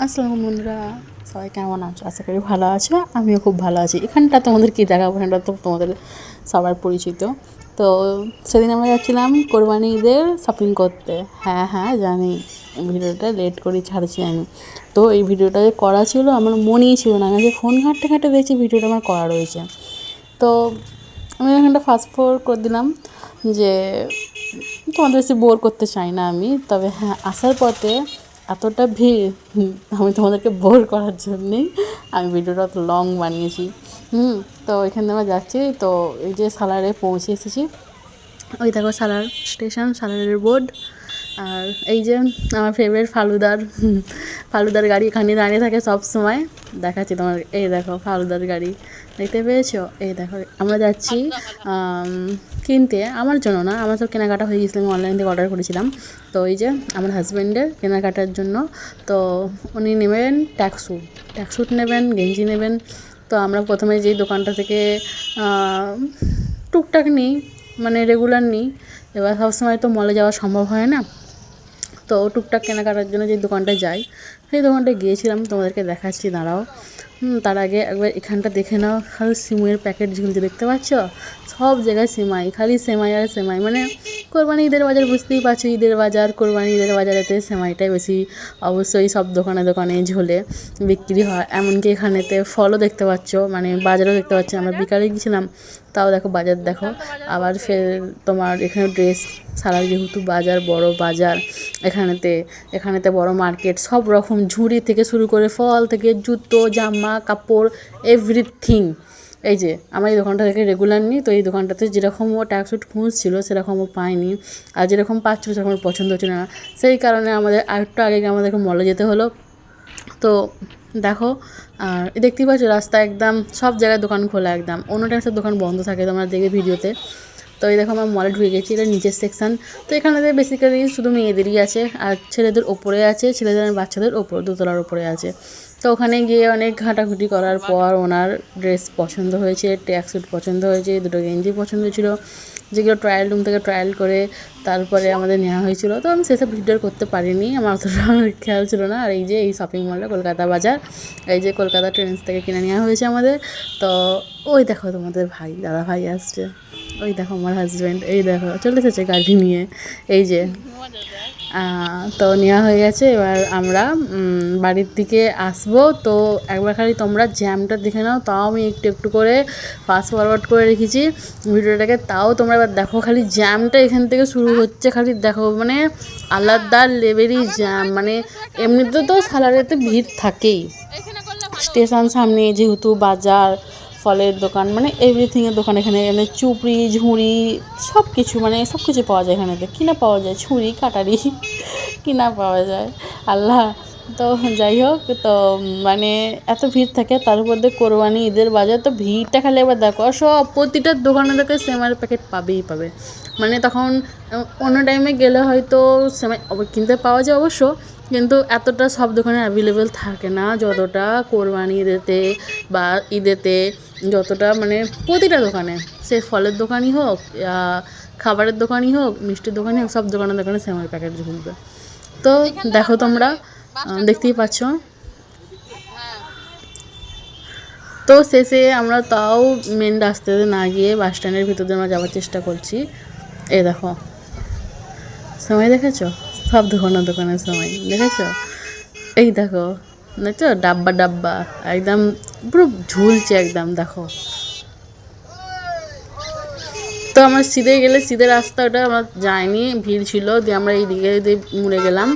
আসসালামু বন্ধুরা, সবাই কেমন আছো? আশা করি ভালো আছো। আমিও খুব ভালো আছি। এখানটা তোমাদের কী দেখাবো, এখানটা তো তোমাদের সবার পরিচিত। তো সেদিন আমরা যাচ্ছিলাম কোরবানি ঈদের শপিং করতে। হ্যাঁ হ্যাঁ জানি, ভিডিওটা লেট করে ছাড়ছি আমি। তো এই ভিডিওটা যে করা ছিল আমার মনেই ছিল না, আমি যে ফোন ঘাঁটতে ঘাঁটতে দেখছি ভিডিওটা আমার করা রয়েছে। তো আমি এখানটা ফাস্ট ফরওয়ার্ড করে দিলাম যে তোমাদের বেশি বোর করতে চাই না আমি। তবে হ্যাঁ, আসার পথে এতটা ভিড়, আমি তোমাদেরকে বোর করার জন্যেই আমি ভিডিওটা অত লং বানিয়েছি। তো এখানে আমরা যাচ্ছি, তো এই যে সালারে পৌঁছে এসেছি। ওই দেখো সালার স্টেশন, সালারের বোর্ড। আর এই যে আমার ফেভারিট ফালুদার গাড়ি এখানে দাঁড়িয়ে থাকে সব সময়। দেখাচ্ছি তোমার, এই দেখো ফালুদার গাড়ি দেখতে পেয়েছো? এই দেখো আমরা যাচ্ছি কিনতে, আমার জন্য না, আমার সব কেনাকাটা হয়ে গেছিলো, আমি অনলাইন থেকে অর্ডার করেছিলাম। তো এই যে আমার হাজব্যান্ডের কেনাকাটার জন্য, তো উনি নেবেন ট্যাক্সুট নেবেন, গেঞ্জি নেবেন। তো আমরা প্রথমে যেই দোকানটা থেকে টুকটাক নিই, মানে রেগুলার নিই, এবার সবসময় তো মলে যাওয়া সম্ভব হয় না। তো টুকটাক কেনাকাটার জন্য যে দোকানটায় যাই, সেই দোকানটায় গিয়েছিলাম, তোমাদেরকে দেখাচ্ছি, দাঁড়াও। তার আগে একবার এখানটা দেখে নাও, খালি সিমের প্যাকেট ঝুলছে, দেখতে পাচ্ছ? সব জায়গায় সেমাই, খালি সেমাই আর সেমাই। মানে কোরবানি ঈদের বাজার, বুঝতেই পারছো, ঈদের বাজার, কোরবানি ঈদের বাজারেতে সেমাইটাই বেশি অবশ্যই সব দোকানে দোকানে ঝোলে বিক্রি হয়। এমনকি এখানেতে ফলও দেখতে পাচ্ছ, মানে বাজারও দেখতে পাচ্ছ। আমরা বিকালে গিয়েছিলাম, তাও দেখো বাজার দেখো। আবার ফের তোমার এখানে ড্রেস, সারা যেহেতু বাজার, বড় বাজার, এখানেতে বড় মার্কেট, সব রকম ঝুড়ি থেকে শুরু করে ফল থেকে জুতো, জামা কাপড়, এভরিথিং। এই যে আমার এই দোকানটা থেকে রেগুলার নিই, তো এই দোকানটাতে যেরকম ও ট্যাক্সুট খুঁজছিল সেরকম ও পায়নি, আর যেরকম পাচ্ছিল সেরকম ওর পছন্দ হচ্ছিল না। সেই কারণে আমাদের আরেকটু আগে আমাদেরকে মলে যেতে হলো। তো দেখো, আর দেখতেই পাচ্ছ রাস্তা একদম সব জায়গায় দোকান খোলা, একদম অন্য টাইমে সব দোকান বন্ধ থাকে, তোমরা দেখবে ভিডিওতে। তো এই দেখো আমরা মলে ঢুকে গেছি, এটা নিচের সেকশান। তো এখানে বেসিক্যালি শুধু মেয়েদেরই আছে, আর ছেলেদের ওপরে আছে, ছেলেদের আর বাচ্চাদের ওপর, দোতলার ওপরে আছে। তো ওখানে গিয়ে অনেক ঘাঁটাঘুঁটি করার পর ওনার ড্রেস পছন্দ হয়েছে, ট্র্যাকস্যুট পছন্দ হয়েছে, দুটো গেঞ্জি পছন্দ ছিল, যেগুলো ট্রায়াল রুম থেকে ট্রায়াল করে তারপরে আমাদের নেওয়া হয়েছিল। তো আমি সেসব ভিডিও করতে পারিনি, আমার অতটা খেয়াল ছিল না। আর এই যে এই শপিং মলটা কলকাতা বাজার, এই যে কলকাতা ট্রেন্ডস থেকে কিনে নেওয়া হয়েছে আমাদের। তো ওই দেখো তোমাদের দাদা ভাই আসছে, ওই দেখো আমার হাজব্যান্ড, এই দেখো চলে এসেছে গাড়ি নিয়ে, এই যে। তো নেওয়া হয়ে গেছে, এবার আমরা বাড়ির দিকে আসবো। তো একবার খালি তোমরা জ্যামটা দেখে নাও, তাও আমি একটু একটু করে ফাস্ট ফরওয়ার্ড করে রেখেছি ভিডিওটাকে, তাও তোমরা এবার দেখো খালি জ্যামটা এখান থেকে শুরু হচ্ছে, খালি দেখো, মানে আলাদা লেভেলই জ্যাম। মানে এমনিতে তো সালারেতে ভিড় থাকেই, স্টেশন সামনে যেহেতু বাজার, ফলের দোকান, মানে এভরিথিংয়ের দোকান এখানে, মানে চুপড়ি ঝুড়ি সব কিছু, মানে সব কিছু পাওয়া যায় এখানেতে, কিনা পাওয়া যায়, ছুরি কাটারি কিনা পাওয়া যায় আল্লাহ। তো যাই হোক, তো মানে এত ভিড় থাকে, তার উপর দিয়ে কোরবানি ঈদের বাজার, তো ভিড়টা খালি একবার দেখো। সব প্রতিটা দোকানে দেখে সেমাইয়ের প্যাকেট পাবেই পাবে। মানে তখন অন্য টাইমে গেলে হয়তো সেমাই কিনতে পাওয়া যায় অবশ্য, কিন্তু এতটা সব দোকানে অ্যাভেলেবেল থাকে না যতটা কোরবানি ঈদেতে বা ঈদেতে, যতটা মানে প্রতিটা দোকানে, সে ফলের দোকানই হোক, খাবারের দোকানই হোক, মিষ্টির দোকানই হোক, সব দোকানে দোকানে সেমাইয়ের প্যাকেট ঝুলবে। তো দেখো তোমরা, দেখতেই পাচ্ছ। তো শেষে আমরা তাও মেন রাস্তাতে না গিয়ে বাস স্ট্যান্ডের ভিতর দিয়ে আমরা যাওয়ার চেষ্টা করছি। এই দেখো সময় দেখেছো, সব দোকানের সময় দেখেছো, এই দেখো, দেখছো ডাব্বা ডাব্বা একদম পুরো ঝুলছে একদম, দেখো। তো আমরা সিধে গেলে, সিধে রাস্তা ওটা আমরা যাইনি, ভিড় ছিল, দিয়ে আমরা এই দিকে মুড়ে গেলাম।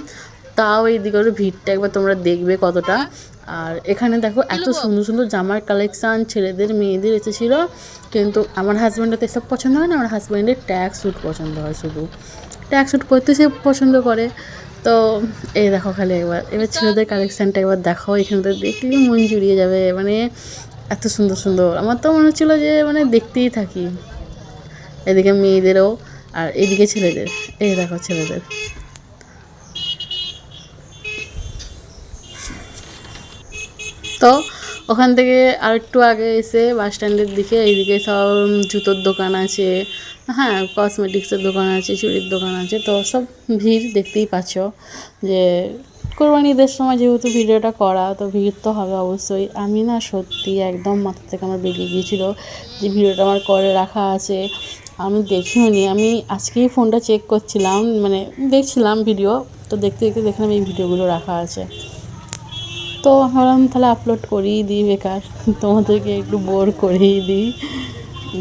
তাও এই দিকে ওর ভিড়টা একবার তোমরা দেখবে কতটা। আর এখানে দেখো এত সুন্দর সুন্দর জামার কালেকশান, ছেলেদের মেয়েদের এসেছিলো। কিন্তু আমার হাজব্যান্ডের তো এসব পছন্দ হয় না, আমার হাজব্যান্ডের ট্র্যাকস্যুট পছন্দ হয়, শুধু ট্র্যাকস্যুট পরতে সে পছন্দ করে। তো এই দেখো খালি এবার ছেলেদের কালেকশানটা একবার দেখো, এখানে তো দেখলে মন জুড়িয়ে যাবে, মানে এত সুন্দর সুন্দর। আমার তো মনে হচ্ছিলো যে মানে দেখতেই থাকি। এদিকে মেয়েদেরও, আর এদিকে ছেলেদের, এই দেখো ছেলেদের। তো ওখান থেকে আরেকটু আগে এসে বাস স্ট্যান্ডের দিকে, এইদিকে সব জুতোর দোকান আছে, হ্যাঁ কসমেটিক্সের দোকান আছে, চুড়ির দোকান আছে। তো সব ভিড় দেখতেই পাচ্ছ যে কোরবানি ঈদের সময় যেহেতু ভিডিওটা করা, তো ভিড় তো হবে অবশ্যই। আমি না সত্যি একদম মাথা থেকে আমার বেরিয়ে গিয়েছিল যে ভিডিওটা আমার করে রাখা আছে, আমি দেখিও নি। আমি আজকেই ফোনটা চেক করছিলাম, মানে দেখছিলাম ভিডিও, তো দেখতে দেখতে দেখলাম এই ভিডিওগুলো রাখা আছে। তো ভাবলাম তাহলে আপলোড করেই দিই, বেকার তোমাদেরকে একটু বোর করেই দিই।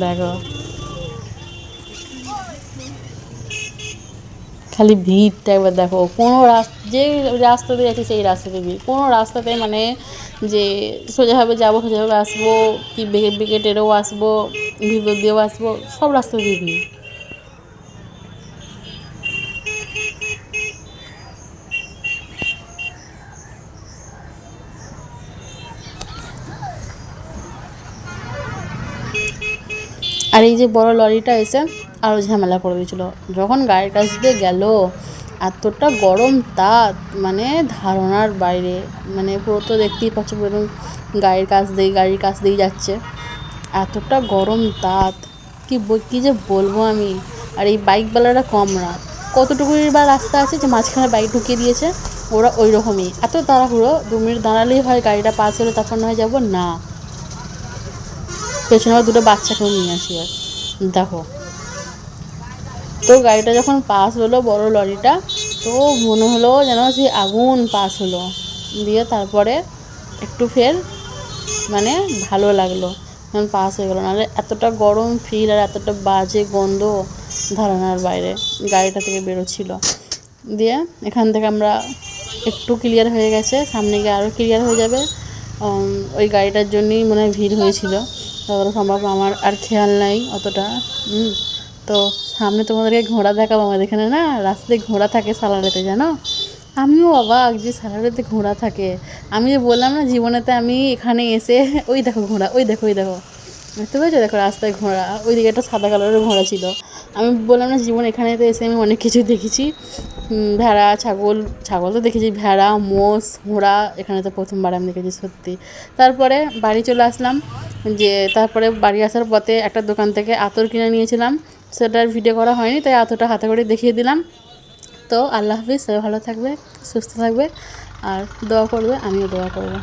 দেখো খালি ভিড়টা একবার দেখো, কোনো যে রাস্তাতে যাচ্ছি সেই রাস্তাতে ভিড়, কোনো রাস্তাতে মানে যে সোজাভাবে যাবো সোজাভাবে আসবো কি বেঁকে বেঁকে টেরেও আসবো, ভিতর দিয়েও আসবো, সব রাস্তাতেই ভিড়। আর এই যে বড় লরিটা এসে আরও ঝামেলা করে দিয়েছিলো। যখন গাড়ির কাছ দিয়ে গেল, এতটা গরম তাপ, মানে ধারণার বাইরে। মানে পুরো তো দেখতেই পাচ্ছ, পুরো গাড়ির কাছ দিয়েই যাচ্ছে, এতটা গরম তাপ, কী যে বলবো আমি। আর এই বাইকওয়ালারা কম না, কতটুকুই বা রাস্তা আছে যে মাঝখানে বাইক ঢুকিয়ে দিয়েছে, ওরা ওই রকমই এত তাড়াহুড়ো, 2 মিনিট দাঁড়ালেই হয় গাড়িটা পাস হলে তারপর নয় যাবো না। পেছনে আবার দুটো বাচ্চাকেও নিয়ে আসি। আর দেখো, তো গাড়িটা যখন পাস হলো বড় লরিটা, তো মনে হলো যেন সেই আগুন পাস হলো। দিয়ে তারপরে একটু ফের মানে ভালো লাগলো যখন পাস হয়ে গেলো, নাহলে এতটা গরম ফিল আর এতটা বাজে গন্ধ ধারণার বাইরে গাড়িটা থেকে বেরোচ্ছিলো। দিয়ে এখান থেকে আমরা একটু ক্লিয়ার হয়ে গেছে, সামনে গিয়ে আরও ক্লিয়ার হয়ে যাবে। ওই গাড়িটার জন্যই মনে হয় ভিড় হয়েছিল, ততটা সম্ভব আমার আর খেয়াল নাই অতটা। তো সামনে তোমাদেরকে ঘোড়া দেখাবো। আমাদের এখানে না রাস্তায় ঘোড়া থাকে সালারেতে, জানো? আমিও অবাক যে সালারেতে ঘোড়া থাকে। আমি যে বললাম না জীবনেতে আমি এখানে এসে ওই দেখো ঘোড়া, ওই দেখো দেখতে পেয়েছো? দেখো রাস্তায় ঘোড়া, ওই দিকে একটা সাদা কালারের ঘোড়া ছিল। আমি বললাম না জীবন এখানেতে এসে আমি অনেক কিছু দেখেছি, ভেড়া ছাগল তো দেখেছি, ভেড়া মোষ ঘোড়া এখানে তো প্রথমবার আমি দেখেছি সত্যি। তারপরে বাড়ি চলে আসলাম, যে তারপরে বাড়ি আসার পথে একটা দোকান থেকে আতর কিনে নিয়েছিলাম, সেটার ভিডিও করা হয়নি, তাই আতরটা হাতে করে দেখিয়ে দিলাম। তো আল্লাহ হাফিজ, সবাই ভালো থাকবে, সুস্থ থাকবে, আর দোয়া করবে, আমিও দোয়া করবো।